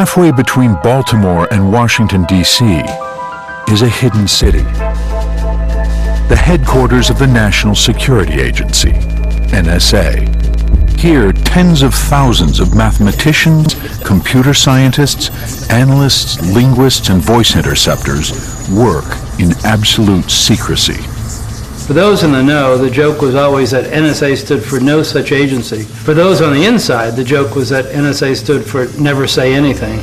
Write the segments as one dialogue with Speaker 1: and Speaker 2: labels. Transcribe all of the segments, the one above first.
Speaker 1: Halfway between Baltimore and Washington, D.C., is a hidden city. The headquarters of the National Security Agency, NSA. Here, tens of thousands of mathematicians, computer scientists, analysts, linguists, and voice interceptors work in absolute secrecy.
Speaker 2: For those in the know, the joke was always that NSA stood for no such agency. For those on the inside, the joke was that NSA stood for never say anything.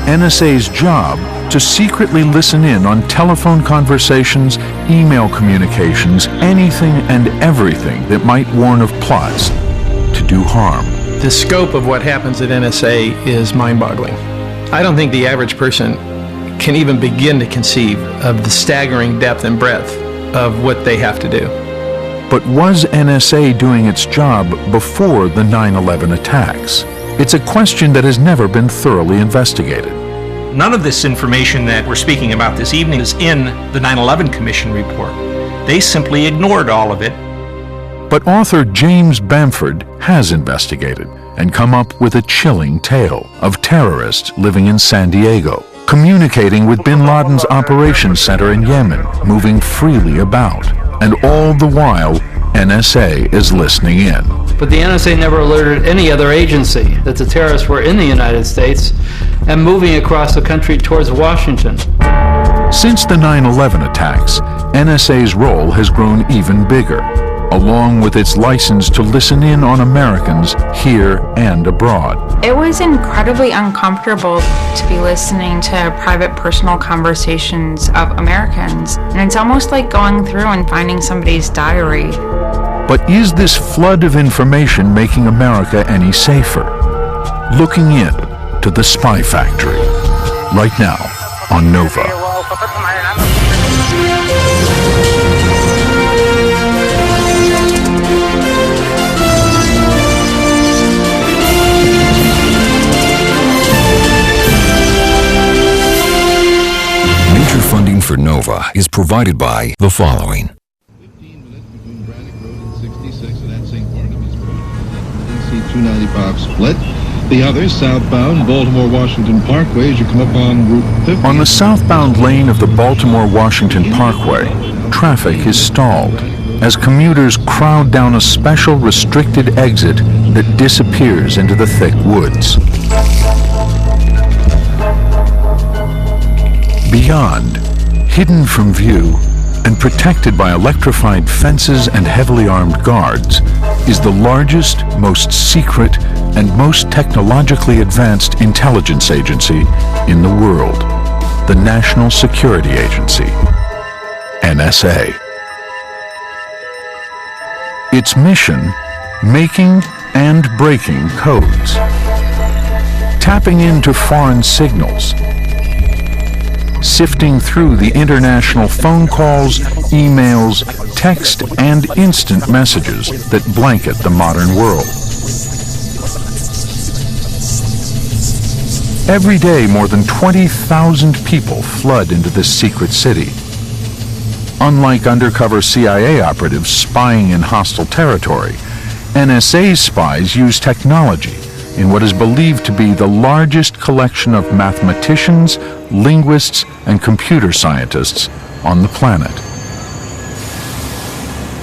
Speaker 1: NSA's job to secretly listen in on telephone conversations, email communications, anything and everything that might warn of plots to do harm.
Speaker 3: The scope of what happens at NSA is mind-boggling. I don't think the average person can even begin to conceive of the staggering depth and breadth of what they have to do.
Speaker 1: But was NSA doing its job before the 9/11 attacks? It's a question that has never been thoroughly investigated.
Speaker 4: None of this information that we're speaking about this evening is in the 9/11 Commission report. They simply ignored all of it.
Speaker 1: But author James Bamford has investigated and come up with a chilling tale of terrorists living in San Diego, communicating with bin Laden's operations center in Yemen, moving freely about. And all the while, NSA is listening in.
Speaker 2: But the NSA never alerted any other agency that the terrorists were in the United States and moving across the country towards Washington.
Speaker 1: Since the 9/11 attacks, NSA's role has grown even bigger, along with its license to listen in on Americans here and abroad.
Speaker 5: It was incredibly uncomfortable to be listening to private personal conversations of Americans, and it's almost like going through and finding somebody's diary.
Speaker 1: But is this flood of information making America any safer? Looking in to the Spy Factory, right now on Nova.
Speaker 6: Major funding for Nova is provided by the following.
Speaker 7: 15 minutes between Braddock Road and 66 and at St. Barnabas Road. DC 295 split. The other southbound Baltimore-Washington Parkway as you come up on Route 50.
Speaker 1: On the southbound lane of the Baltimore-Washington Parkway, traffic is stalled as commuters crowd down a special restricted exit that disappears into the thick woods. Beyond, hidden from view and protected by electrified fences and heavily armed guards, is the largest, most secret, and most technologically advanced intelligence agency in the world, the National Security Agency, NSA. Its mission, making and breaking codes, tapping into foreign signals, sifting through the international phone calls, emails, text, and instant messages that blanket the modern world. Every day, more than 20,000 people flood into this secret city. Unlike undercover CIA operatives spying in hostile territory, NSA's spies use technology in what is believed to be the largest collection of mathematicians, linguists, and computer scientists on the planet.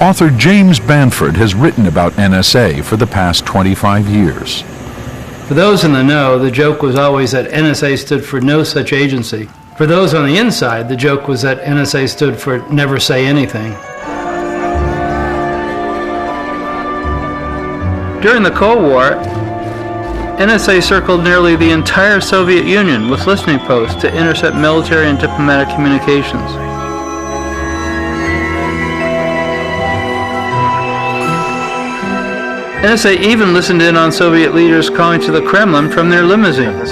Speaker 1: Author James Bamford has written about NSA for the past 25 years.
Speaker 2: For those in the know, the joke was always that NSA stood for no such agency. For those on the inside, the joke was that NSA stood for never say anything. During the Cold War, NSA circled nearly the entire Soviet Union with listening posts to intercept military and diplomatic communications. NSA even listened in on Soviet leaders calling to the Kremlin from their limousines.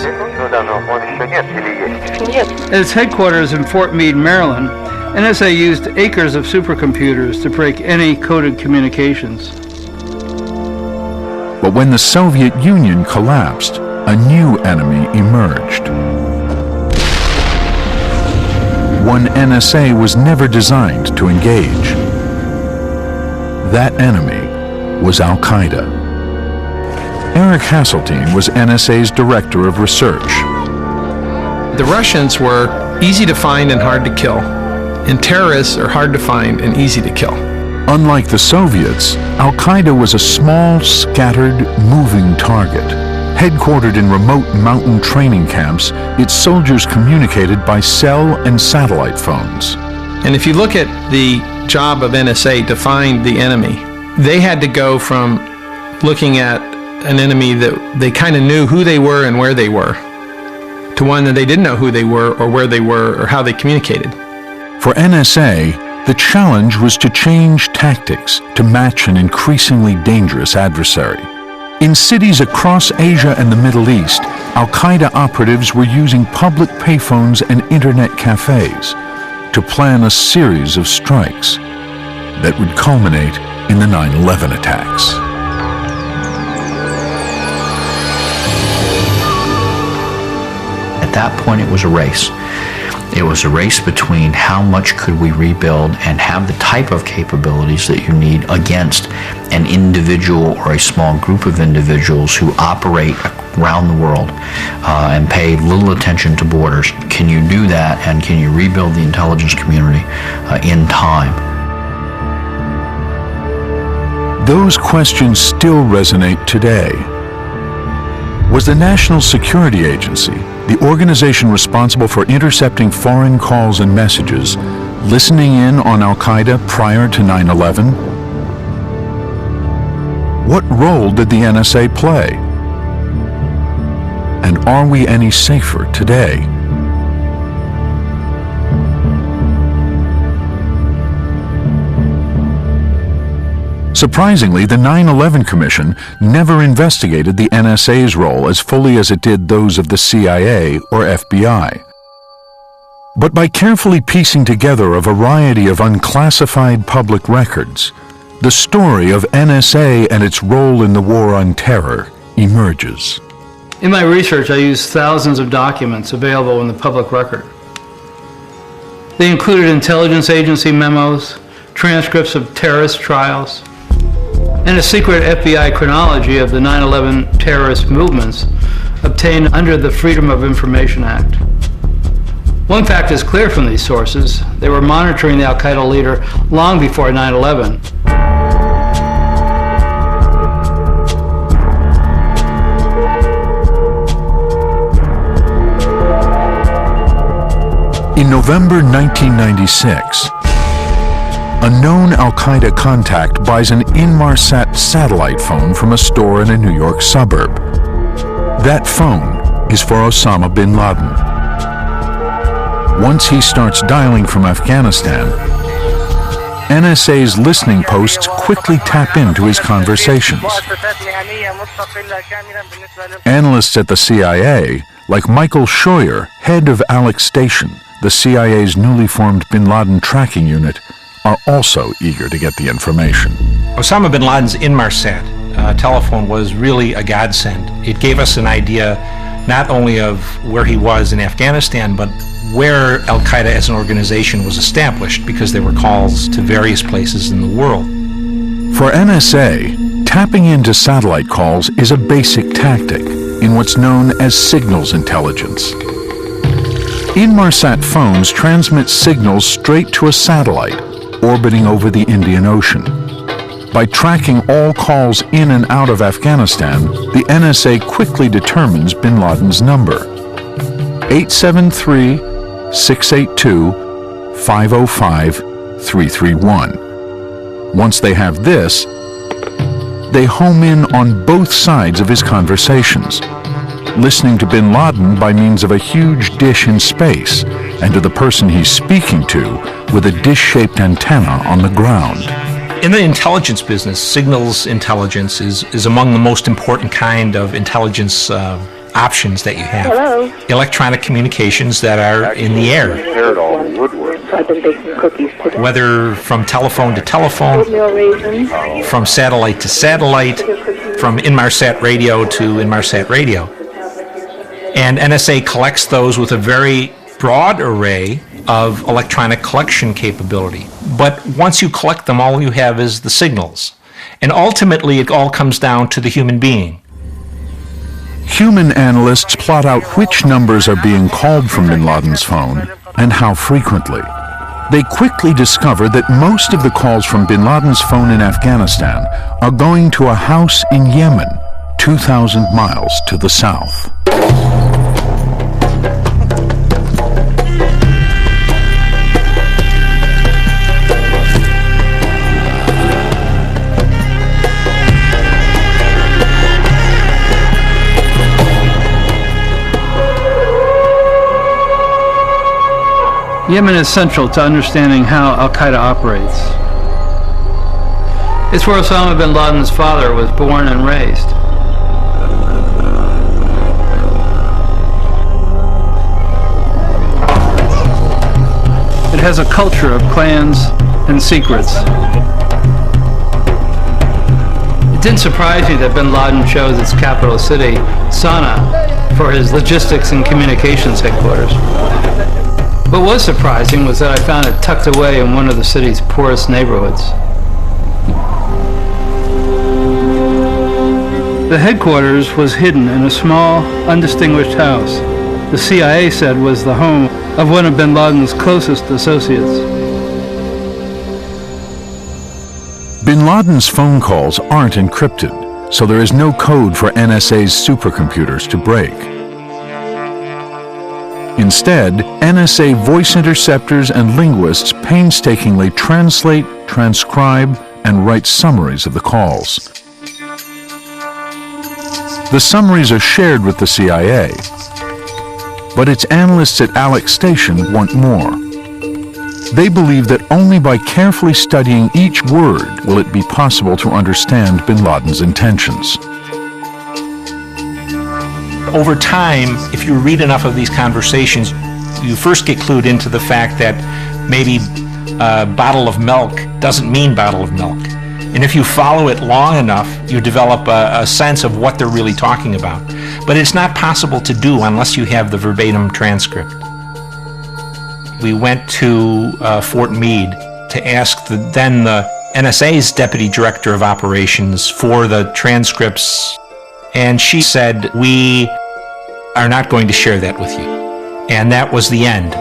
Speaker 2: At its headquarters in Fort Meade, Maryland, NSA used acres of supercomputers to break any coded communications.
Speaker 1: But when the Soviet Union collapsed, a new enemy emerged. One NSA was never designed to engage. That enemy was Al Qaeda. Eric Hasseltine was NSA's director of research.
Speaker 3: The Russians were easy to find and hard to kill, and terrorists are hard to find and easy to kill.
Speaker 1: Unlike the Soviets, Al-Qaeda was a small, scattered, moving target. Headquartered in remote mountain training camps, its soldiers communicated by cell and satellite phones.
Speaker 3: And if you look at the job of NSA to find the enemy, they had to go from looking at an enemy that they kind of knew who they were and where they were, to one that they didn't know who they were or where they were or how they communicated.
Speaker 1: For NSA, the challenge was to change tactics to match an increasingly dangerous adversary. In cities across Asia and the Middle East, Al-Qaeda operatives were using public payphones and internet cafes to plan a series of strikes that would culminate in the 9/11 attacks.
Speaker 8: At that point, it was a race. It was a race between how much could we rebuild and have the type of capabilities that you need against an individual or a small group of individuals who operate around the world and pay little attention to borders. Can you do that, and can you rebuild the intelligence community in time?
Speaker 1: Those questions still resonate today. Was the National Security Agency, the organization responsible for intercepting foreign calls and messages, listening in on Al-Qaeda prior to 9/11? What role did the NSA play? And are we any safer today? Surprisingly, the 9/11 Commission never investigated the NSA's role as fully as it did those of the CIA or FBI. But by carefully piecing together a variety of unclassified public records, the story of NSA and its role in the war on terror emerges.
Speaker 2: In my research, I used thousands of documents available in the public record. They included intelligence agency memos, transcripts of terrorist trials, and a secret FBI chronology of the 9/11 terrorist movements obtained under the Freedom of Information Act. One fact is clear from these sources: they were monitoring the Al-Qaeda leader long before 9/11.
Speaker 1: In November 1996, a known Al-Qaeda contact buys an Inmarsat satellite phone from a store in a New York suburb. That phone is for Osama bin Laden. Once he starts dialing from Afghanistan, NSA's listening posts quickly tap into his conversations. Analysts at the CIA, like Michael Scheuer, head of Alex Station, the CIA's newly formed bin Laden tracking unit, are also eager to get the information.
Speaker 4: Osama bin Laden's Inmarsat telephone was really a godsend. It gave us an idea not only of where he was in Afghanistan, but where Al-Qaeda as an organization was established, because there were calls to various places in the world.
Speaker 1: For NSA, tapping into satellite calls is a basic tactic in what's known as signals intelligence. Inmarsat phones transmit signals straight to a satellite orbiting over the Indian Ocean. By tracking all calls in and out of Afghanistan, the NSA quickly determines bin Laden's number: 873-682-505-331. Once they have this, they home in on both sides of his conversations, listening to bin Laden by means of a huge dish in space, and to the person he's speaking to with a dish-shaped antenna on the ground.
Speaker 4: In the intelligence business, signals intelligence is among the most important kind of intelligence options that you have.
Speaker 9: Hello.
Speaker 4: Electronic communications that are in the air.
Speaker 9: I've been baking cookies today.
Speaker 4: Whether from telephone to telephone,
Speaker 9: Oatmeal raisins.
Speaker 4: from satellite to satellite, from Inmarsat radio to Inmarsat radio. And NSA collects those with a very broad array of electronic collection capability. But once you collect them, all you have is the signals. And ultimately, it all comes down to the human being.
Speaker 1: Human analysts plot out which numbers are being called from bin Laden's phone and how frequently. They quickly discover that most of the calls from bin Laden's phone in Afghanistan are going to a house in Yemen, 2,000 miles to the south.
Speaker 2: Yemen is central to understanding how al-Qaeda operates. It's where Osama bin Laden's father was born and raised. It has a culture of clans and secrets. It didn't surprise me that bin Laden chose its capital city, Sana'a, for his logistics and communications headquarters. What was surprising was that I found it tucked away in one of the city's poorest neighborhoods. The headquarters was hidden in a small, undistinguished house the CIA said was the home of one of bin Laden's closest associates.
Speaker 1: Bin Laden's phone calls aren't encrypted, so there is no code for NSA's supercomputers to break. Instead, NSA voice interceptors and linguists painstakingly translate, transcribe, and write summaries of the calls. The summaries are shared with the CIA, but its analysts at Alex Station want more. They believe that only by carefully studying each word will it be possible to understand bin Laden's intentions.
Speaker 4: Over time, if you read enough of these conversations, you first get clued into the fact that maybe a bottle of milk doesn't mean bottle of milk. And if you follow it long enough, you develop a sense of what they're really talking about. But it's not possible to do unless you have the verbatim transcript. We went to Fort Meade to ask the NSA's Deputy Director of Operations for the transcripts, and she said, "We are not going to share that with you." And that was the end.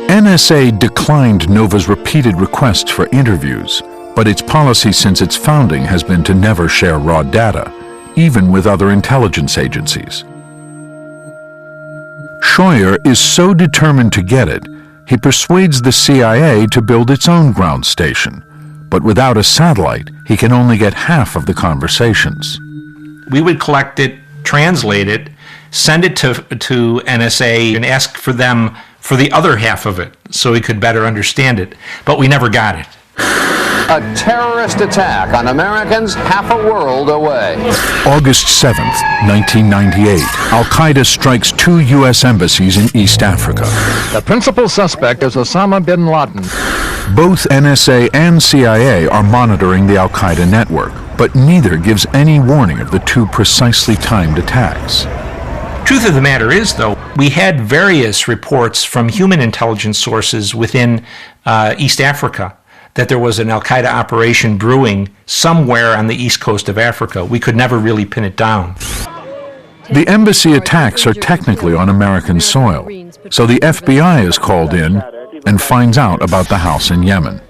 Speaker 1: NSA declined Nova's repeated requests for interviews, but its policy since its founding has been to never share raw data, even with other intelligence agencies. Scheuer is so determined to get it, he persuades the CIA to build its own ground station. But without a satellite, he can only get half of the conversations.
Speaker 4: We would collect it, translate it, send it to NSA and ask for them for the other half of it so we could better understand it, but we never got it.
Speaker 10: A terrorist attack on Americans half a world away.
Speaker 1: August 7th, 1998, Al-Qaeda strikes 2 U.S. embassies in East Africa.
Speaker 11: The principal suspect is Osama bin Laden.
Speaker 1: Both NSA and CIA are monitoring the Al-Qaeda network, but neither gives any warning of the 2 precisely timed attacks.
Speaker 4: Truth of the matter is, though, we had various reports from human intelligence sources within East Africa that there was an al-Qaeda operation brewing somewhere on the east coast of Africa. We could never really pin it down.
Speaker 1: The embassy attacks are technically on American soil, so the FBI is called in and finds out about the house in Yemen.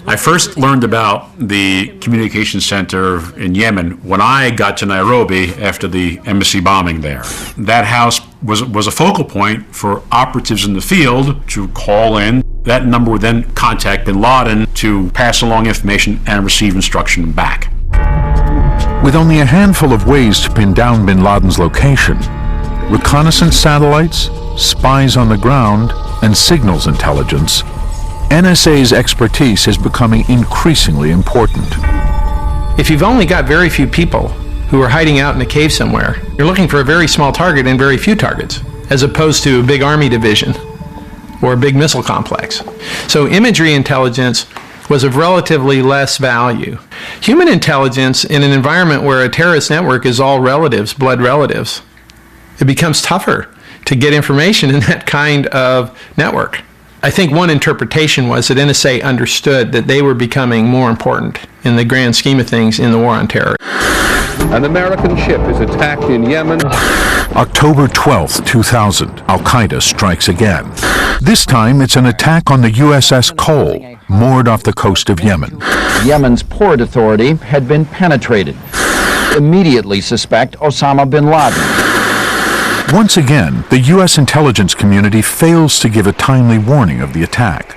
Speaker 12: I first learned about the communications center in Yemen when I got to Nairobi after the embassy bombing there. That house was a focal point for operatives in the field to call in. That number would then contact bin Laden to pass along information and receive instruction back.
Speaker 1: With only a handful of ways to pin down bin Laden's location, reconnaissance satellites, spies on the ground, and signals intelligence, NSA's expertise is becoming increasingly important.
Speaker 3: If you've only got very few people who are hiding out in a cave somewhere, you're looking for a very small target and very few targets, as opposed to a big army division or a big missile complex. So imagery intelligence was of relatively less value. Human intelligence in an environment where a terrorist network is all relatives, blood relatives, it becomes tougher to get information in that kind of network. I think one interpretation was that NSA understood that they were becoming more important in the grand scheme of things in the war on terror.
Speaker 10: An American ship is attacked in Yemen.
Speaker 1: October 12, 2000, Al-Qaeda strikes again. This time it's an attack on the USS Cole, moored off the coast of Yemen.
Speaker 11: Yemen's Port Authority had been penetrated. Immediately suspect Osama bin Laden.
Speaker 1: Once again, the U.S. intelligence community fails to give a timely warning of the attack.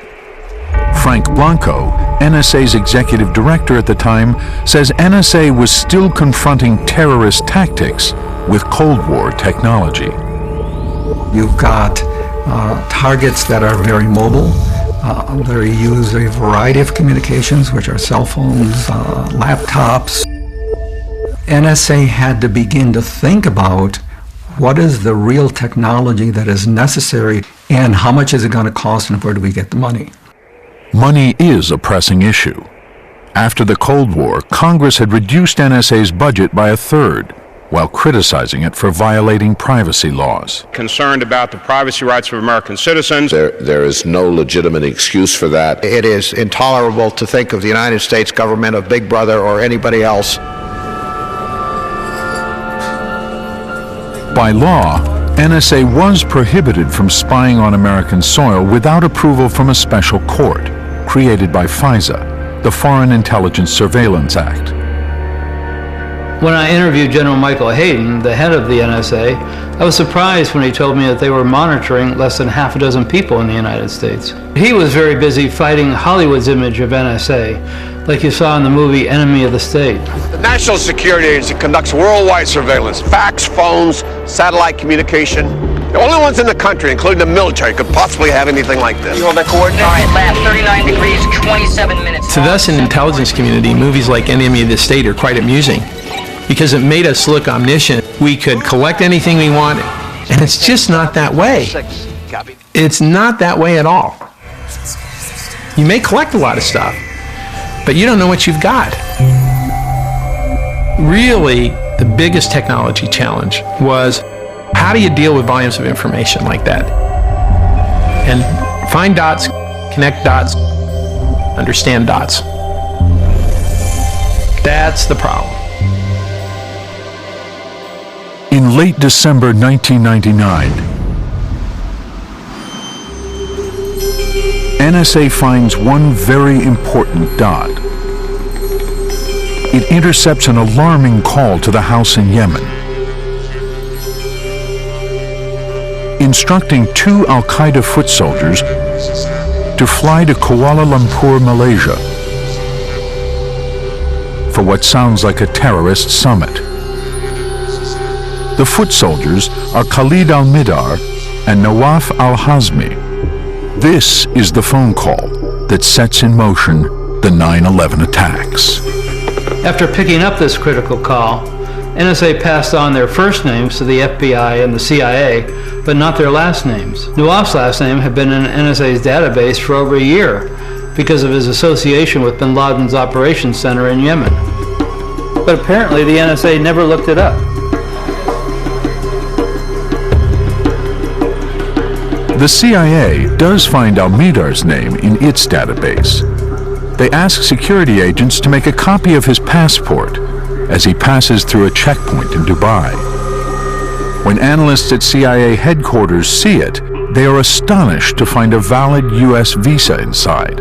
Speaker 1: Frank Blanco, NSA's executive director at the time, says NSA was still confronting terrorist tactics with Cold War technology.
Speaker 13: You've got targets that are very mobile. They use a variety of communications, which are cell phones, laptops. NSA had to begin to think about what is the real technology that is necessary and how much is it going to cost and where do we get the money?
Speaker 1: Money is a pressing issue. After the Cold War, Congress had reduced NSA's budget by a third, while criticizing it for violating privacy laws.
Speaker 14: Concerned about the privacy rights of American citizens.
Speaker 15: There is no legitimate excuse for that.
Speaker 16: It is intolerable to think of the United States government, of Big Brother, or anybody else.
Speaker 1: By law, NSA was prohibited from spying on American soil without approval from a special court created by FISA, the Foreign Intelligence Surveillance Act.
Speaker 2: When I interviewed General Michael Hayden, the head of the NSA, I was surprised when he told me that they were monitoring less than half a dozen people in the United States. He was very busy fighting Hollywood's image of NSA, like you saw in the movie Enemy of the State.
Speaker 10: The National Security Agency conducts worldwide surveillance, fax, phones, satellite communication. The only ones in the country, including the military, could possibly have anything like this.
Speaker 17: You want the coordinates? All right, lab 39 degrees, 27 minutes.
Speaker 3: To us in the intelligence community, movies like Enemy of the State are quite amusing because it made us look omniscient. We could collect anything we wanted, and it's just not that way. It's not that way at all. You may collect a lot of stuff, but you don't know what you've got. Really, the biggest technology challenge was how do you deal with volumes of information like that? And find dots, connect dots, understand dots. That's the problem.
Speaker 1: In late December 1999, NSA finds one very important dot. It intercepts an alarming call to the house in Yemen, instructing two Al-Qaeda foot soldiers to fly to Kuala Lumpur, Malaysia, for what sounds like a terrorist summit. The foot soldiers are Khalid al-Midar and Nawaf al-Hazmi. This is the phone call that sets in motion the 9/11 attacks.
Speaker 2: After picking up this critical call, NSA passed on their first names to the FBI and the CIA, but not their last names. Nawaf's last name had been in NSA's database for over a year because of his association with bin Laden's operations center in Yemen. But apparently the NSA never looked it up.
Speaker 1: The CIA does find al-Midar's name in its database. They ask security agents to make a copy of his passport as he passes through a checkpoint in Dubai. When analysts at CIA headquarters see it, they are astonished to find a valid U.S. visa inside.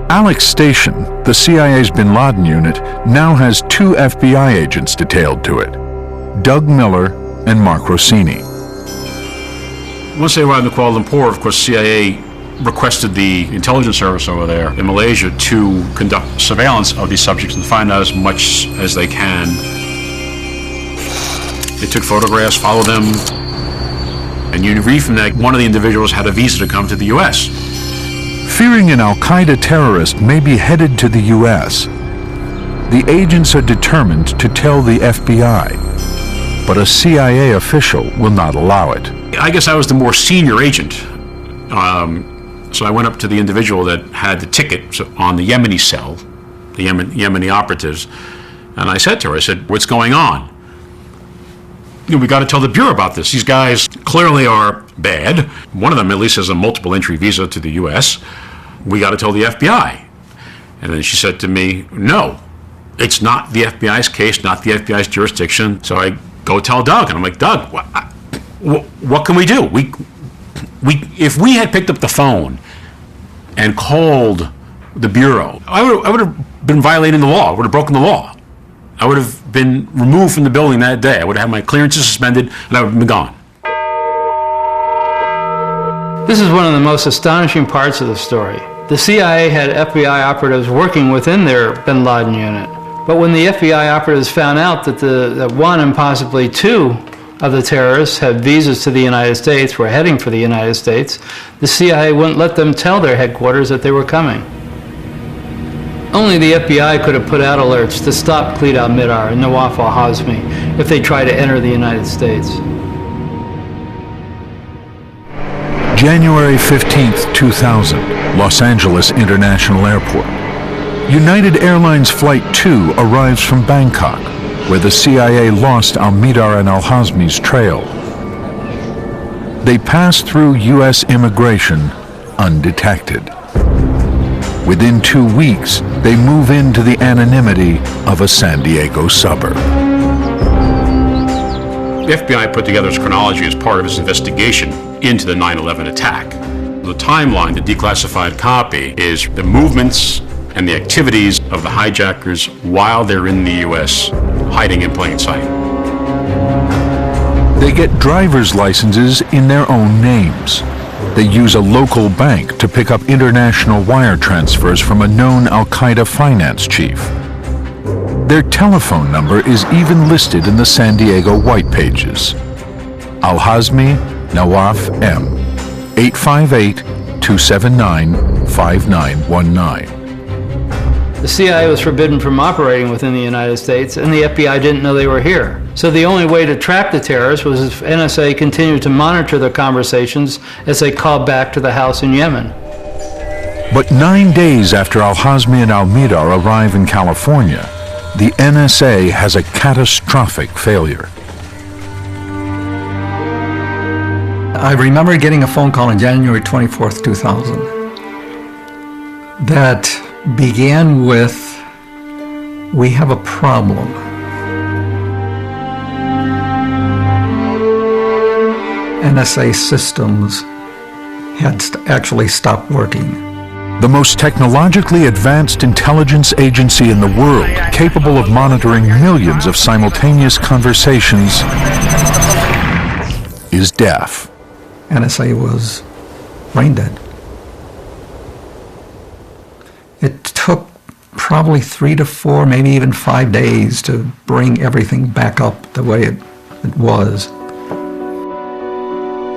Speaker 1: Alex Station, the CIA's bin Laden unit, now has two FBI agents detailed to it, Doug Miller and Mark Rossini.
Speaker 12: Once they arrived in Kuala Lumpur, of course, CIA requested the intelligence service over there in Malaysia to conduct surveillance of these subjects and find out as much as they can. They took photographs, followed them, and you read from that one of the individuals had a visa to come to the U.S.
Speaker 1: Fearing an al-Qaeda terrorist may be headed to the U.S., the agents are determined to tell the FBI, but a CIA official will not allow it.
Speaker 12: I guess I was the more senior agent. So I went up to the individual that had the ticket on the Yemeni cell, the Yemeni operatives, and I said to her, I said, what's going on? We got to tell the Bureau about this. These guys clearly are bad. One of them at least has a multiple entry visa to the U.S. We got to tell the FBI. And then she said to me, no, it's not the FBI's case, not the FBI's jurisdiction. So I go tell Doug, and I'm like, Doug, what can we do? If we had picked up the phone and called the Bureau, I would have been violating the law. I would have broken the law. I would have been removed from the building that day. I would have had my clearances suspended, and I would have been gone.
Speaker 2: This is one of the most astonishing parts of the story. The CIA had FBI operatives working within their bin Laden unit. But when the FBI operatives found out that one and possibly two of the terrorists had visas to the United States, were heading for the United States, the CIA wouldn't let them tell their headquarters that they were coming. Only the FBI could have put out alerts to stop Khalid al-Mihdhar and Nawaf al-Hazmi if they tried to enter the United States.
Speaker 1: January 15th, 2000, Los Angeles International Airport. United Airlines Flight 2 arrives from Bangkok, where the CIA lost al-Mihdhar and al-Hazmi's trail. They pass through U.S. immigration undetected. Within 2 weeks, they move into the anonymity of a San Diego suburb.
Speaker 12: The FBI put together its chronology as part of its investigation into the 9/11 attack. The timeline, the declassified copy, is the movements and the activities of the hijackers while they're in the U.S., hiding in plain sight.
Speaker 1: They get driver's licenses in their own names. They use a local bank to pick up international wire transfers from a known al-Qaeda finance chief. Their telephone number is even listed in the San Diego White Pages. Al-Hazmi, Nawaf M. 858-279-5919.
Speaker 2: The CIA was forbidden from operating within the United States, and the FBI didn't know they were here. So the only way to track the terrorists was if NSA continued to monitor their conversations as they called back to the house in Yemen.
Speaker 1: But 9 days after al-Hazmi and al-Mihdhar arrive in California, the NSA has a catastrophic failure.
Speaker 13: I remember getting a phone call on January 24th, 2000 that began with, "We have a problem." NSA systems had actually stopped working.
Speaker 1: The most technologically advanced intelligence agency in the world, capable of monitoring millions of simultaneous conversations, is deaf.
Speaker 13: NSA was brain dead. It took probably 3 to 4, maybe even 5 days to bring everything back up the way it was.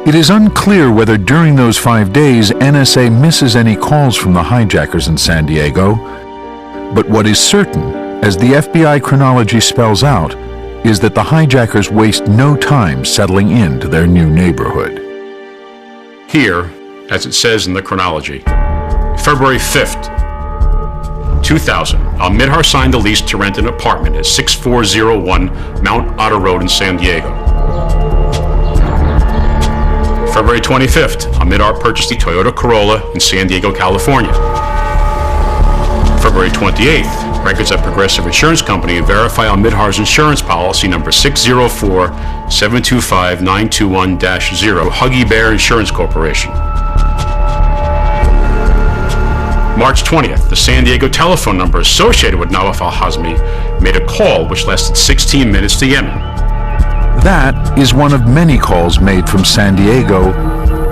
Speaker 1: It is unclear whether during those 5 days NSA misses any calls from the hijackers in San Diego, but what is certain, as the FBI chronology spells out, is that the hijackers waste no time settling into their new neighborhood.
Speaker 12: Here, as it says in the chronology, February 5th, 2000, al-Mihdhar signed a lease to rent an apartment at 6401 Mount Otter Road in San Diego. February 25th, al-Mihdhar purchased the Toyota Corolla in San Diego, California. February 28th, records at Progressive Insurance Company verify al-Mihdhar's insurance policy number 604-725-921-0, Huggy Bear Insurance Corporation. March 20th, the San Diego telephone number associated with Nawaf al-Hazmi made a call which lasted 16 minutes to Yemen.
Speaker 1: That is one of many calls made from San Diego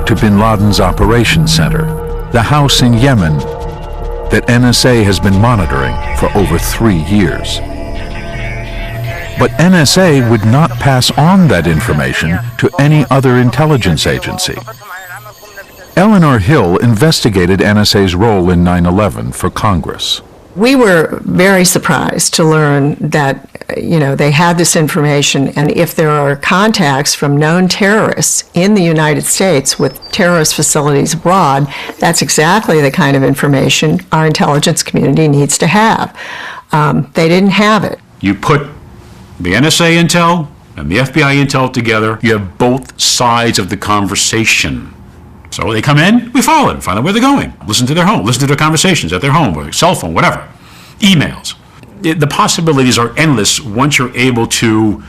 Speaker 1: to bin Laden's operations center, the house in Yemen that NSA has been monitoring for over 3 years. But NSA would not pass on that information to any other intelligence agency. Eleanor Hill investigated NSA's role in 9/11 for Congress.
Speaker 18: We were very surprised to learn that, they had this information, and if there are contacts from known terrorists in the United States with terrorist facilities abroad, that's exactly the kind of information our intelligence community needs to have. They didn't have it.
Speaker 12: You put the NSA intel and the FBI intel together, you have both sides of the conversation. So they come in, we follow them, find out where they're going, listen to their home, listen to their conversations at their home, or cell phone, whatever, emails. The possibilities are endless once you're able to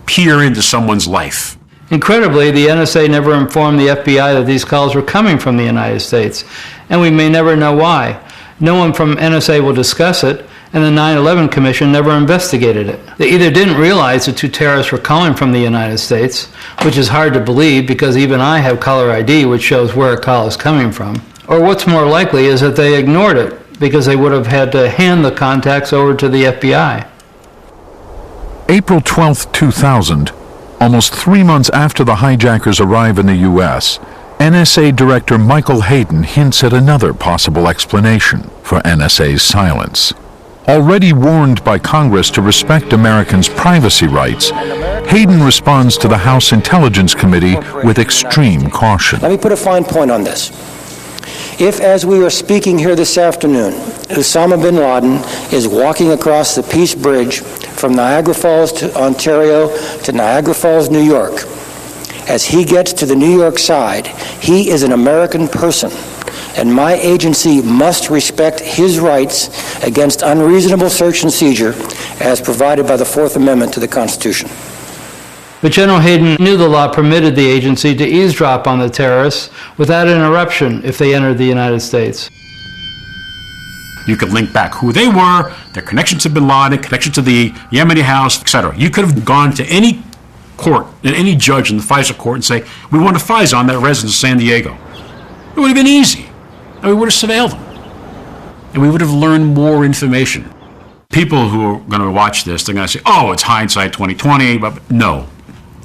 Speaker 12: peer into someone's life.
Speaker 2: Incredibly, the NSA never informed the FBI that these calls were coming from the United States, and we may never know why. No one from NSA will discuss it, and the 9/11 Commission never investigated it. They either didn't realize the two terrorists were calling from the United States, which is hard to believe because even I have caller ID which shows where a call is coming from, or what's more likely is that they ignored it because they would have had to hand the contacts over to the FBI.
Speaker 1: April 12, 2000, almost 3 months after the hijackers arrive in the U.S., NSA Director Michael Hayden hints at another possible explanation for NSA's silence. Already warned by Congress to respect Americans' privacy rights, Hayden responds to the House Intelligence Committee with extreme caution.
Speaker 19: Let me put a fine point on this. If, as we are speaking here this afternoon, Osama bin Laden is walking across the Peace Bridge from Niagara Falls, Ontario to Niagara Falls, New York, as he gets to the New York side, he is an American person, and my agency must respect his rights against unreasonable search and seizure as provided by the Fourth Amendment to the Constitution.
Speaker 2: But General Hayden knew the law permitted the agency to eavesdrop on the terrorists without interruption if they entered the United States.
Speaker 12: You could link back who they were, their connection to bin Laden, connection to the Yemeni house, etc. You could have gone to any court and any judge in the FISA court and say, we want a FISA on that resident of San Diego. It would have been easy. And we would have surveilled them. And we would have learned more information. People who are going to watch this, they're going to say, oh, it's hindsight 2020. But no,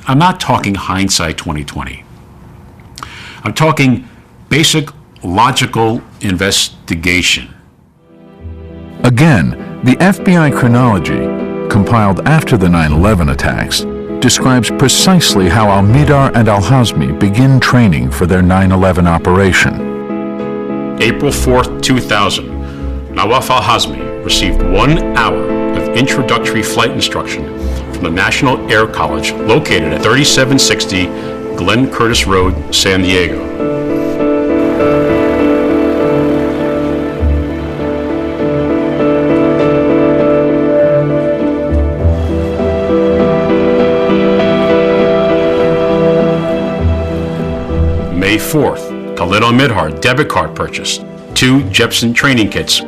Speaker 12: I'm not talking hindsight 2020. I'm talking basic logical investigation.
Speaker 1: Again, the FBI chronology, compiled after the 9/11 attacks, describes precisely how al-Midar and al-Hazmi begin training for their 9/11 operation.
Speaker 12: April 4th, 2000, Nawaf al-Hazmi received 1 hour of introductory flight instruction from the National Air College located at 3760 Glen Curtis Road, San Diego. May 4th, Khalid al-Midhar debit card purchase, 2 Jepson training kits.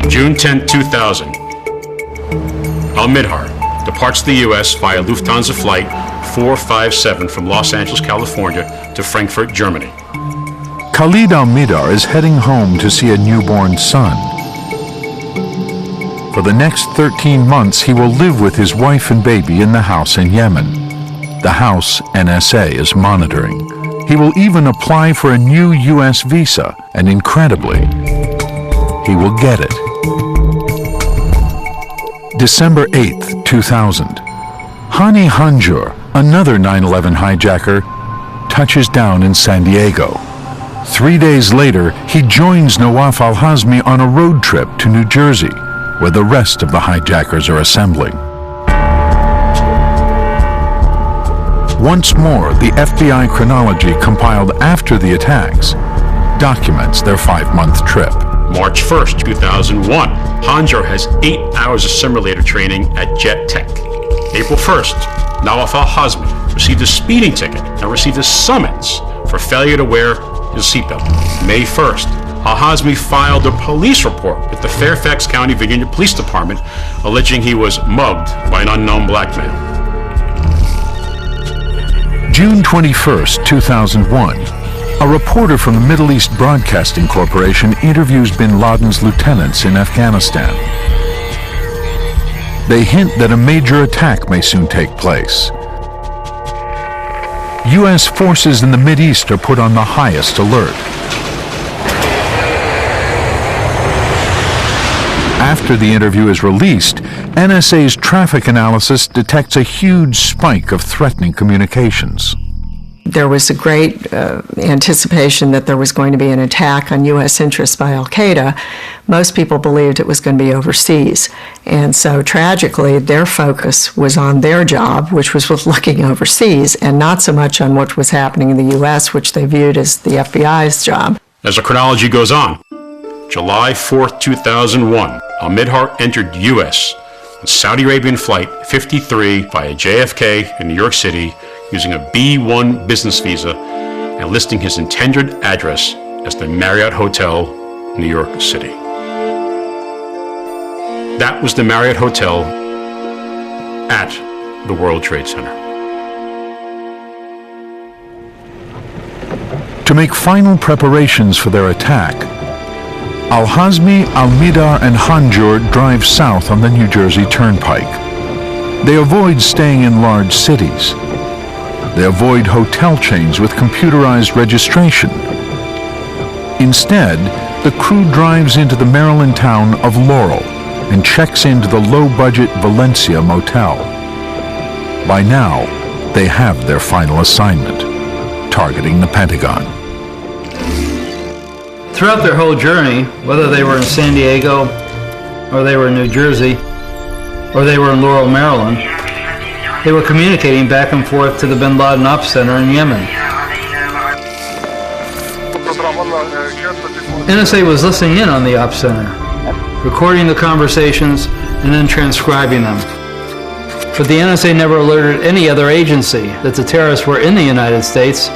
Speaker 12: June 10, 2000, al-Midhar departs the U.S. via Lufthansa Flight 457 from Los Angeles, California to Frankfurt, Germany.
Speaker 1: Khalid al-Midhar is heading home to see a newborn son. For the next 13 months, he will live with his wife and baby in the house in Yemen. The house NSA is monitoring. He will even apply for a new U.S. visa, and incredibly, he will get it. December 8th, 2000. Hani Hanjour, another 9/11 hijacker, touches down in San Diego. 3 days later, he joins Nawaf al-Hazmi on a road trip to New Jersey, where the rest of the hijackers are assembling. Once more, the FBI chronology compiled after the attacks documents their 5-month trip.
Speaker 12: March 1st, 2001, Hanjour has 8 hours of simulator training at Jet Tech. April 1st, Nawaf al-Hazmi received a speeding ticket and received a summons for failure to wear his seatbelt. May 1st, al-Hazmi filed a police report with the Fairfax County, Virginia Police Department alleging he was mugged by an unknown black man.
Speaker 1: June 21st, 2001. A reporter from the Middle East Broadcasting Corporation interviews bin Laden's lieutenants in Afghanistan. They hint that a major attack may soon take place. U.S. forces in the Mideast are put on the highest alert. After the interview is released, NSA's traffic analysis detects a huge spike of threatening communications.
Speaker 18: there was a great anticipation that there was going to be an attack on U.S. interests by al-Qaeda, most people believed it was going to be overseas. And so tragically, their focus was on their job, which was with looking overseas, and not so much on what was happening in the U.S., which they viewed as the FBI's job.
Speaker 12: As the chronology goes on, July 4th, 2001, al-Midhar entered the U.S. on Saudi Arabian Flight 53 via JFK in New York City using a B-1 business visa and listing his intended address as the Marriott Hotel, New York City. That was the Marriott Hotel at the World Trade Center.
Speaker 1: To make final preparations for their attack, Al-Hazmi, Al-Midhar, and Hanjour drive south on the New Jersey Turnpike. They avoid staying in large cities. They avoid hotel chains with computerized registration. Instead, the crew drives into the Maryland town of Laurel and checks into the low-budget Valencia motel. By now, they have their final assignment, targeting the Pentagon.
Speaker 2: Throughout their whole journey, whether they were in San Diego, or they were in New Jersey, or they were in Laurel, Maryland, they were communicating back and forth to the bin Laden Ops Center in Yemen. NSA was listening in on the Ops Center, recording the conversations and then transcribing them. But the NSA never alerted any other agency that the terrorists were in the United States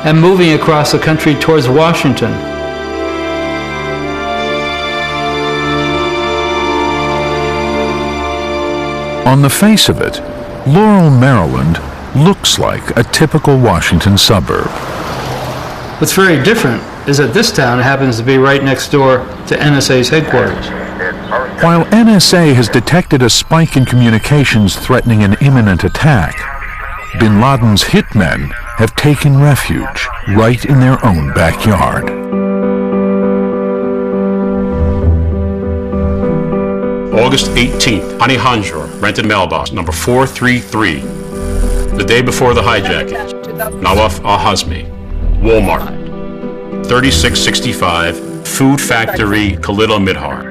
Speaker 2: and moving across the country towards Washington.
Speaker 1: On the face of it, Laurel, Maryland looks like a typical Washington suburb.
Speaker 2: What's very different is that this town happens to be right next door to NSA's headquarters.
Speaker 1: While NSA has detected a spike in communications threatening an imminent attack, bin Laden's hitmen have taken refuge right in their own backyard.
Speaker 12: August 18th, Hani Hanjour rented mailbox number 433. The day before the hijacking, Nawaf Al-Hazmi, Walmart, 3665, Food Factory, Khalid al-Midhar.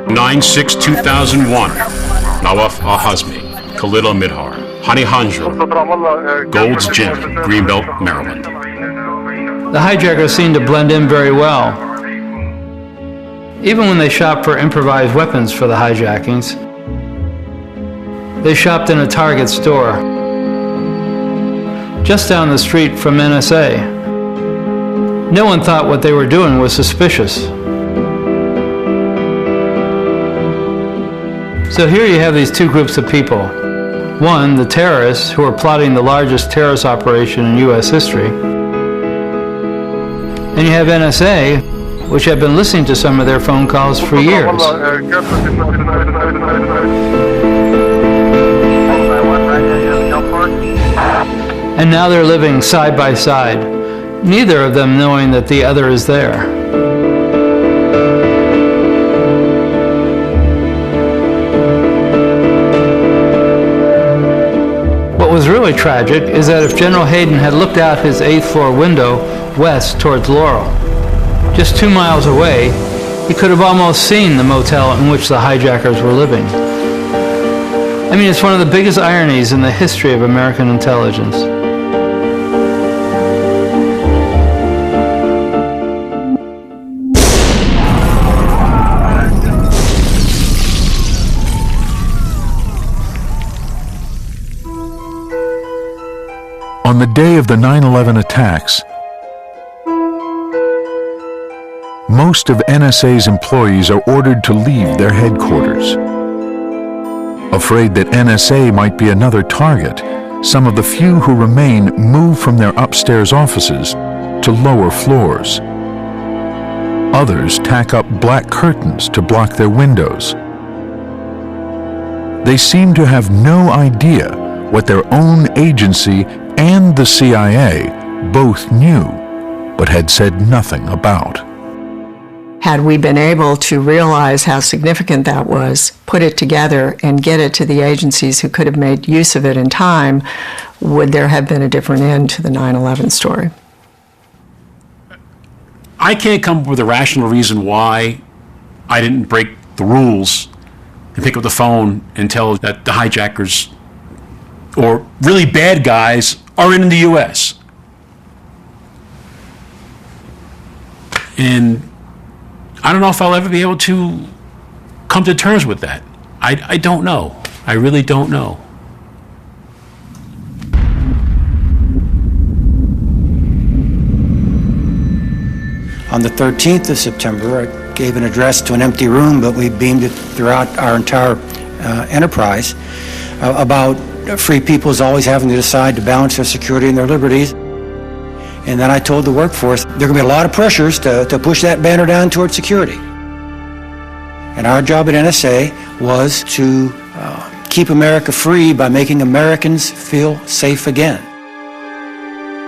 Speaker 12: 9/6/2001, Nawaf Al-Hazmi, Khalid al-Midhar, Hani Hanjour, Gold's Gym, Greenbelt, Maryland.
Speaker 2: The hijackers seemed to blend in very well. Even when they shopped for improvised weapons for the hijackings, they shopped in a Target store just down the street from NSA. No one thought what they were doing was suspicious. So here you have these two groups of people. One, the terrorists who are plotting the largest terrorist operation in U.S. history. And you have NSA, which have been listening to some of their phone calls for years. And now they're living side by side, neither of them knowing that the other is there. What was really tragic is that if General Hayden had looked out his 8th floor window west towards Laurel, just 2 miles away, he could have almost seen the motel in which the hijackers were living. I mean, it's one of the biggest ironies in the history of American intelligence.
Speaker 1: On the day of the 9/11 attacks, most of NSA's employees are ordered to leave their headquarters. Afraid that NSA might be another target, some of the few who remain move from their upstairs offices to lower floors. Others tack up black curtains to block their windows. They seem to have no idea what their own agency and the CIA both knew, but had said nothing about.
Speaker 18: Had we been able to realize how significant that was, put it together, and get it to the agencies who could have made use of it in time, would there have been a different end to the 9/11 story?
Speaker 12: I can't come up with a rational reason why I didn't break the rules and pick up the phone and tell that the hijackers or really bad guys are in the U.S. And I don't know if I'll ever be able to come to terms with that. I don't know. I really don't know.
Speaker 19: On the 13th of September, I gave an address to an empty room, but we beamed it throughout our entire enterprise about free peoples always having to decide to balance their security and their liberties. And then I told the workforce there are going to be a lot of pressures to push that banner down toward security. And our job at NSA was to keep America free by making Americans feel safe again.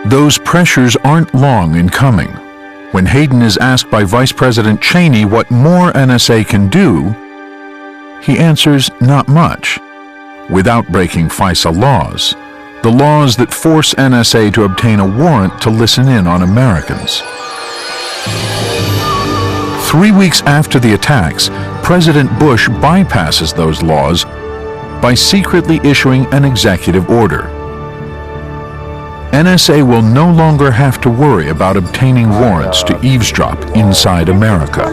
Speaker 1: Those pressures aren't long in coming. When Hayden is asked by Vice President Cheney what more NSA can do, he answers not much, without breaking FISA laws, the laws that force NSA to obtain a warrant to listen in on Americans. 3 weeks after the attacks, President Bush bypasses those laws by secretly issuing an executive order. NSA will no longer have to worry about obtaining warrants to eavesdrop inside America.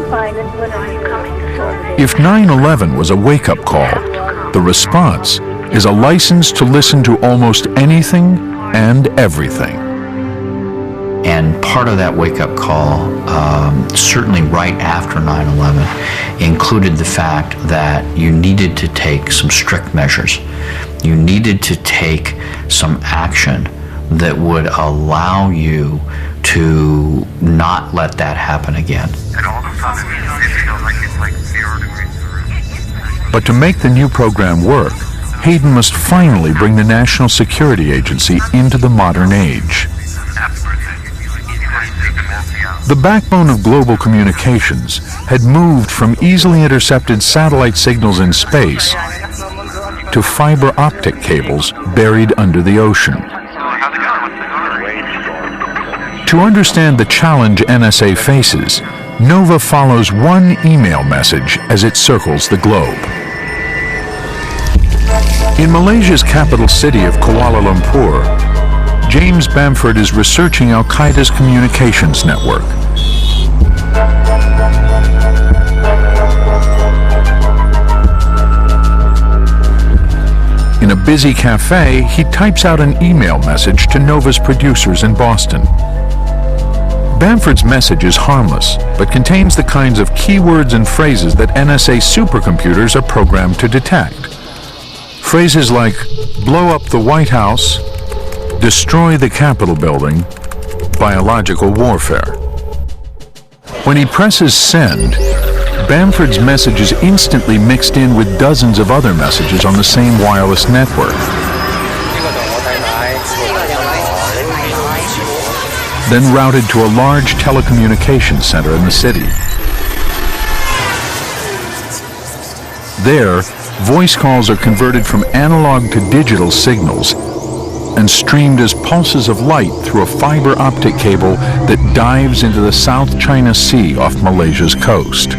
Speaker 1: If 9/11 was a wake-up call, the response is a license to listen to almost anything and everything.
Speaker 8: And part of that wake-up call, certainly right after 9/11, included the fact that you needed to take some strict measures. You needed to take some action that would allow you to not let that happen again.
Speaker 1: But to make the new program work, Hayden must finally bring the National Security Agency into the modern age. The backbone of global communications had moved from easily intercepted satellite signals in space to fiber optic cables buried under the ocean. To understand the challenge NSA faces, NOVA follows one email message as it circles the globe. In Malaysia's capital city of Kuala Lumpur, James Bamford is researching al-Qaeda's communications network. In a busy cafe, he types out an email message to NOVA's producers in Boston. Bamford's message is harmless, but contains the kinds of keywords and phrases that NSA supercomputers are programmed to detect. Phrases like blow up the White House, destroy the Capitol building, biological warfare. When he presses send, Bamford's message is instantly mixed in with dozens of other messages on the same wireless network. Then routed to a large telecommunications center in the city. There, voice calls are converted from analog to digital signals and streamed as pulses of light through a fiber optic cable that dives into the South China Sea off Malaysia's coast.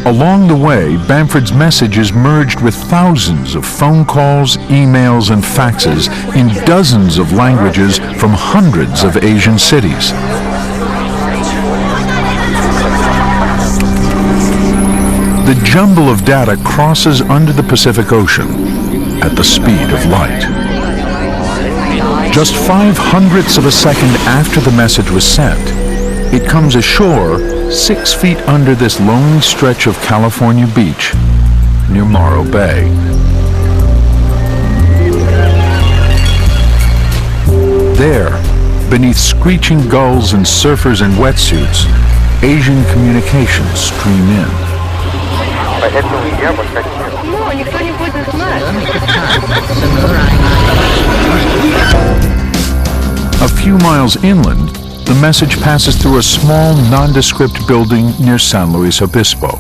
Speaker 1: Along the way, Bamford's message is merged with thousands of phone calls, emails, and faxes in dozens of languages from hundreds of Asian cities. The jumble of data crosses under the Pacific Ocean at the speed of light. Just 0.05 of a second after the message was sent, it comes ashore 6 feet under this lonely stretch of California beach near Morro Bay. There, beneath screeching gulls and surfers in wetsuits, Asian communications stream in. A few miles inland, the message passes through a small, nondescript building near San Luis Obispo.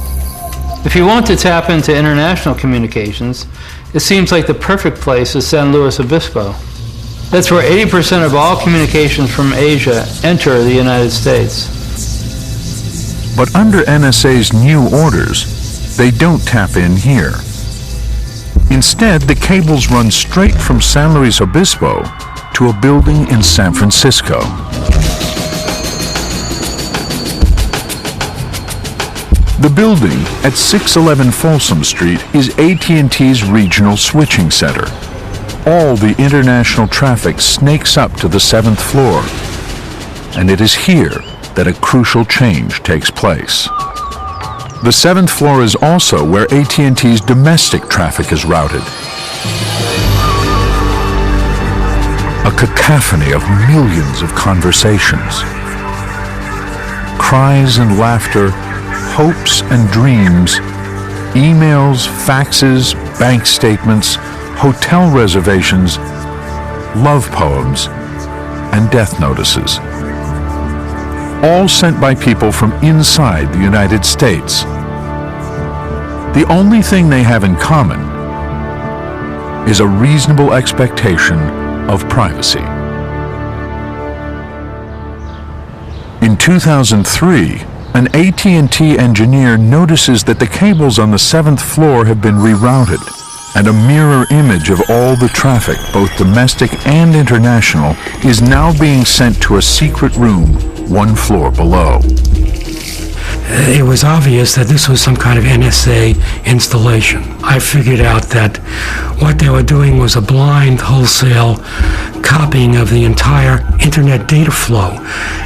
Speaker 2: If you want to tap into international communications, it seems like the perfect place is San Luis Obispo. That's where 80% of all communications from Asia enter the United States.
Speaker 1: But under NSA's new orders, they don't tap in here. Instead, the cables run straight from San Luis Obispo to a building in San Francisco. The building at 611 Folsom Street is AT&T's regional switching center. All the international traffic snakes up to the 7th floor, and it is here that a crucial change takes place. The 7th floor is also where AT&T's domestic traffic is routed. A cacophony of millions of conversations. Cries and laughter, hopes and dreams, emails, faxes, bank statements, hotel reservations, love poems, and death notices. All sent by people from inside the United States. The only thing they have in common is a reasonable expectation of privacy. In 2003, an AT&T engineer notices that the cables on the 7th floor have been rerouted, and a mirror image of all the traffic, both domestic and international, is now being sent to a secret room 1 floor below.
Speaker 20: It was obvious that this was some kind of NSA installation. I figured out that what they were doing was a blind, wholesale copying of the entire internet data flow.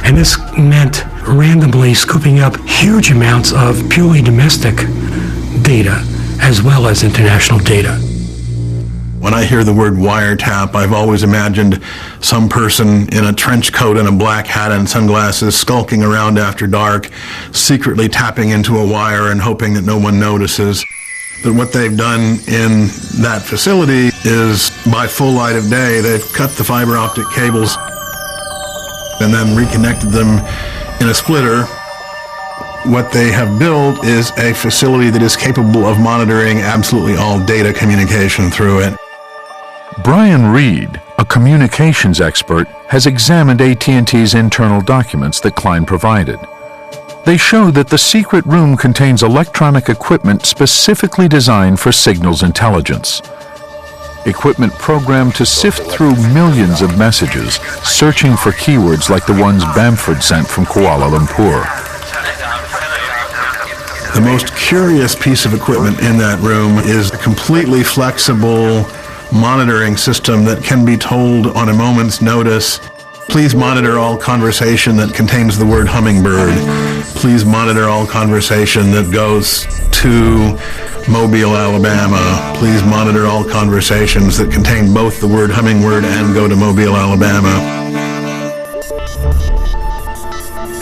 Speaker 20: And this meant randomly scooping up huge amounts of purely domestic data as well as international data.
Speaker 21: When I hear the word wiretap, I've always imagined some person in a trench coat and a black hat and sunglasses skulking around after dark, secretly tapping into a wire and hoping that no one notices. But what they've done in that facility is, by full light of day, they've cut the fiber optic cables and then reconnected them in a splitter. What they have built is a facility that is capable of monitoring absolutely all data communication through it.
Speaker 1: Brian Reed, a communications expert, has examined AT&T's internal documents that Klein provided. They show that the secret room contains electronic equipment specifically designed for signals intelligence. Equipment programmed to sift through millions of messages, searching for keywords like the ones Bamford sent from Kuala Lumpur.
Speaker 21: The most curious piece of equipment in that room is a completely flexible monitoring system that can be told on a moment's notice, please monitor all conversation that contains the word hummingbird. Please monitor all conversation that goes to Mobile, Alabama. Please monitor all conversations that contain both the word hummingbird and go to Mobile, Alabama.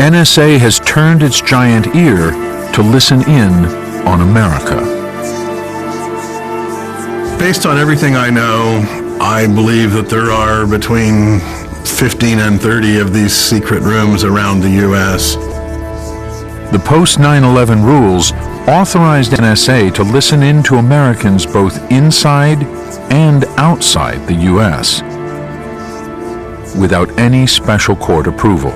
Speaker 1: NSA has turned its giant ear to listen in on America.
Speaker 21: Based on everything I know, I believe that there are between 15 and 30 of these secret rooms around the U.S.
Speaker 1: The post-9/11 rules authorized NSA to listen in to Americans both inside and outside the U.S. without any special court approval.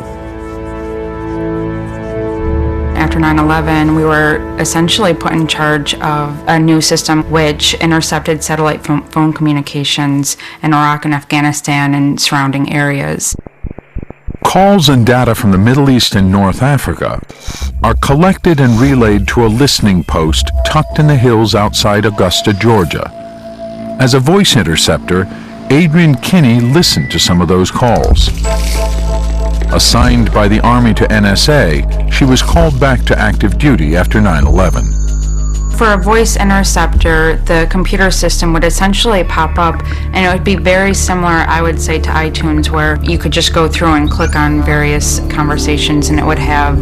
Speaker 5: After 9/11, we were essentially put in charge of a new system which intercepted satellite phone communications in Iraq and Afghanistan and surrounding areas.
Speaker 1: Calls and data from the Middle East and North Africa are collected and relayed to a listening post tucked in the hills outside Augusta, Georgia. As a voice interceptor, Adrian Kinney listened to some of those calls. Assigned by the Army to NSA, she was called back to active duty after 9/11.
Speaker 5: For a voice interceptor, the computer system would essentially pop up, and it would be very similar, I would say, to iTunes, where you could just go through and click on various conversations, and it would have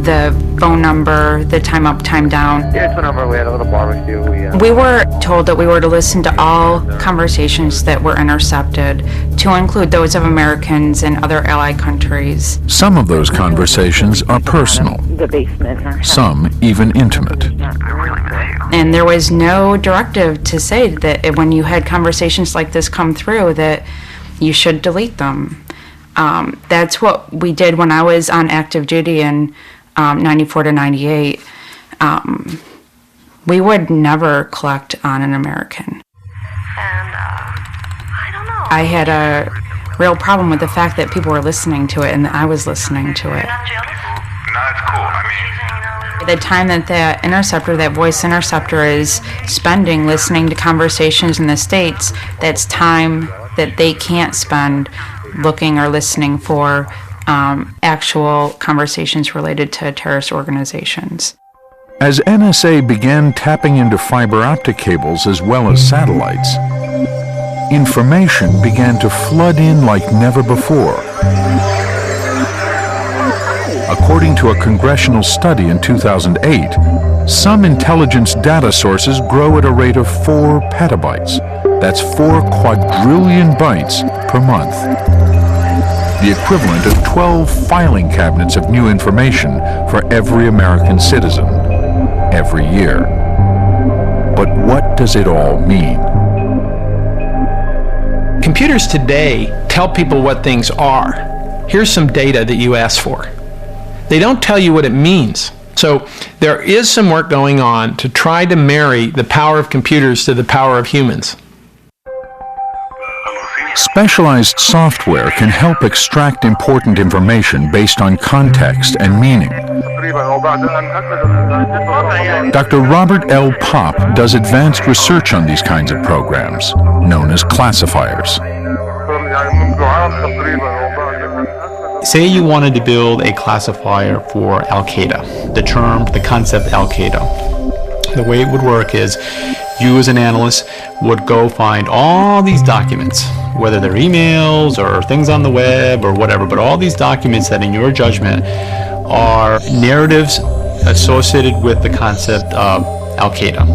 Speaker 5: the phone number, the time up, time down.
Speaker 6: Yeah, it's the number. We had a little barbecue.
Speaker 5: We were told that we were to listen to all conversations that were intercepted, to include those of Americans and other allied countries.
Speaker 1: Some of those conversations are personal,
Speaker 9: The basement.
Speaker 1: some even intimate.
Speaker 5: And there was no directive to say that when you had conversations like this come through that you should delete them. That's what we did when I was on active duty in 94 to 98. We would never collect on an American.
Speaker 9: And,
Speaker 5: I had a real problem with the fact that people were listening to it and that I was listening to it. The time that that interceptor, that voice interceptor is spending listening to conversations in the States, that's time that they can't spend looking or listening for actual conversations related to terrorist organizations.
Speaker 1: As NSA began tapping into fiber optic cables as well as satellites, information began to flood in like never before. According to a congressional study in 2008, some intelligence data sources grow at a rate of 4 petabytes. That's 4 quadrillion bytes per month. The equivalent of 12 filing cabinets of new information for every American citizen every year. But what does it all mean?
Speaker 3: Computers today tell people what things are. Here's some data that you asked for. They don't tell you what it means. So there is some work going on to try to marry the power of computers to the power of humans.
Speaker 1: Specialized software can help extract important information based on context and meaning. Dr. Robert L. Popp does advanced research on these kinds of programs, known as classifiers.
Speaker 22: Say you wanted to build a classifier for Al Qaeda, the concept Al Qaeda. The way it would work is you as an analyst would go find all these documents, whether they're emails or things on the web or whatever, but all these documents that in your judgment are narratives associated with the concept of Al Qaeda.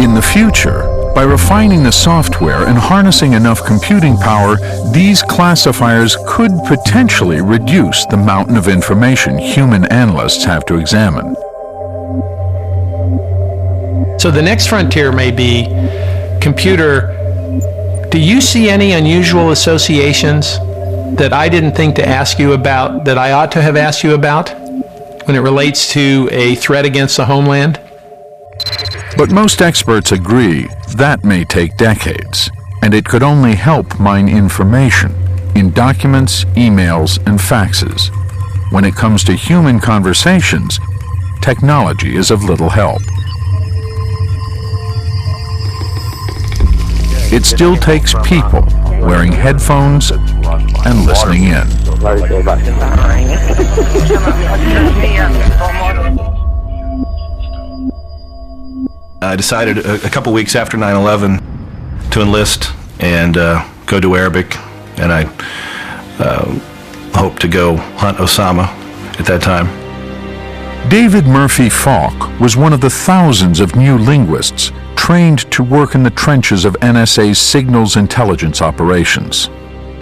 Speaker 1: In the future, by refining the software and harnessing enough computing power, these classifiers could potentially reduce the mountain of information human analysts have to examine.
Speaker 3: So the next frontier may be, computer, do you see any unusual associations that I didn't think to ask you about, that I ought to have asked you about when it relates to a threat against the homeland?
Speaker 1: But most experts agree that may take decades, and it could only help mine information in documents, emails, and faxes. When it comes to human conversations, technology is of little help. It still takes people wearing headphones and listening in.
Speaker 23: I decided a couple weeks after 9/11 to enlist and go to Arabic, and I hoped to go hunt Osama at that time.
Speaker 1: David Murphy Falk was one of the thousands of new linguists trained to work in the trenches of NSA's signals intelligence operations.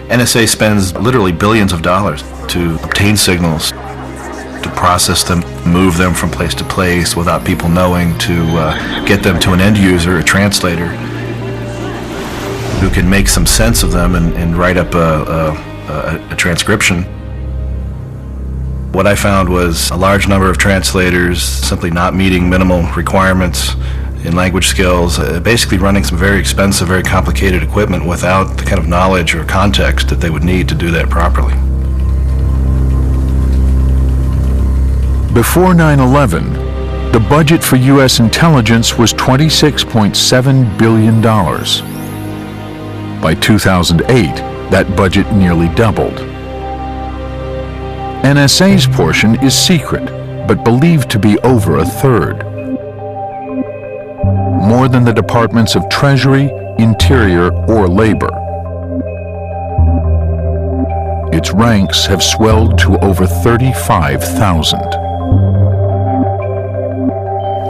Speaker 23: NSA spends literally billions of dollars to obtain signals, to process them, move them from place to place without people knowing, to get them to an end user, a translator, who can make some sense of them and write up a transcription. What I found was a large number of translators simply not meeting minimal requirements in language skills, basically running some very expensive, very complicated equipment without the kind of knowledge or context that they would need to do that properly.
Speaker 1: Before 9/11, the budget for U.S. intelligence was $26.7 billion. By 2008, that budget nearly doubled. NSA's portion is secret, but believed to be over a third. More than the Departments of Treasury, Interior, or Labor. its ranks have swelled to over 35,000.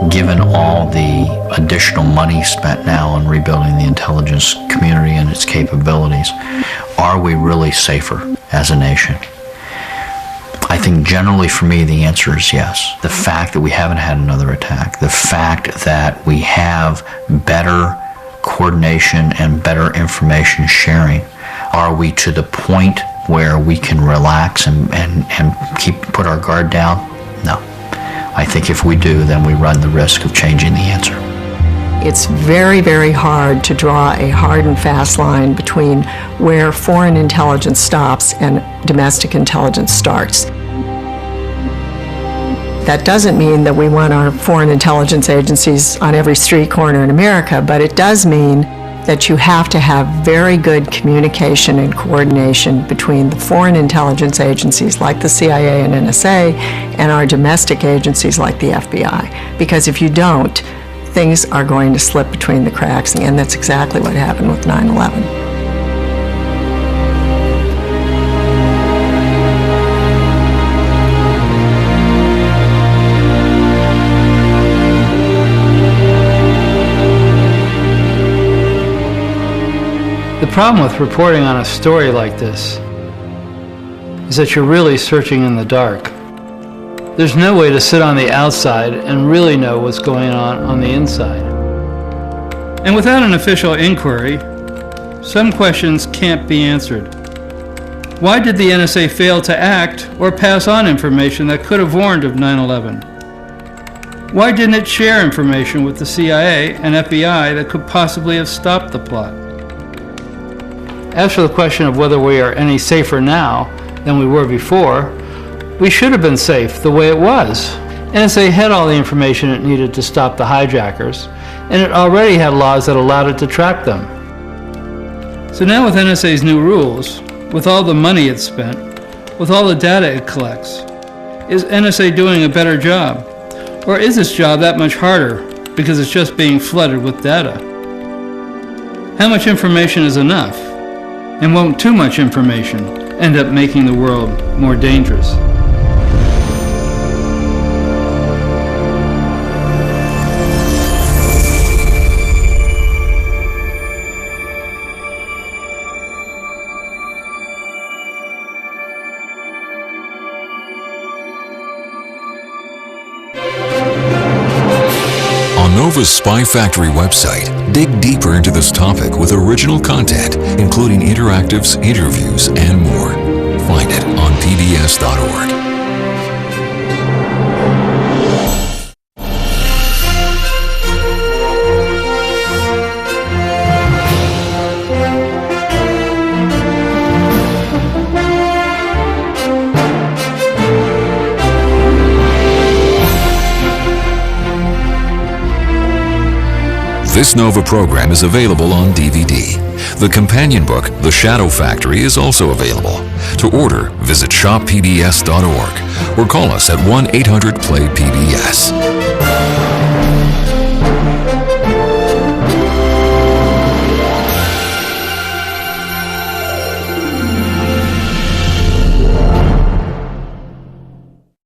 Speaker 8: Given all the additional money spent now on rebuilding the intelligence community and its capabilities, are we really safer as a nation? I think generally for me the answer is yes. The fact that we haven't had another attack, the fact that we have better coordination and better information sharing, are we to the point where we can relax and put our guard down? No. I think if we do, then we run the risk of changing the answer.
Speaker 18: It's very, very hard to draw a hard and fast line between where foreign intelligence stops and domestic intelligence starts. That doesn't mean that we want our foreign intelligence agencies on every street corner in America, but it does mean that you have to have very good communication and coordination between the foreign intelligence agencies like the CIA and NSA and our domestic agencies like the FBI. Because if you don't, things are going to slip between the cracks, and that's exactly what happened with 9/11.
Speaker 2: The problem with reporting on a story like this is that you're really searching in the dark. There's no way to sit on the outside and really know what's going on the inside. And without an official inquiry, some questions can't be answered. Why did the NSA fail to act or pass on information that could have warned of 9/11? Why didn't it share information with the CIA and FBI that could possibly have stopped the plot? As for the question of whether we are any safer now than we were before, we should have been safe the way it was. NSA had all the information it needed to stop the hijackers, and it already had laws that allowed it to track them. So now with NSA's new rules, with all the money it's spent, with all the data it collects, is NSA doing a better job? Or is this job that much harder because it's just being flooded with data? How much information is enough? And won't too much information end up making the world more dangerous?
Speaker 4: Nova's Spy Factory website, dig deeper into this topic with original content, including interactives, interviews, and more. Find it on pbs.org. This Nova program is available on DVD. The companion book, The Shadow Factory, is also available. To order, visit shoppbs.org or call us at 1-800-PLAY-PBS.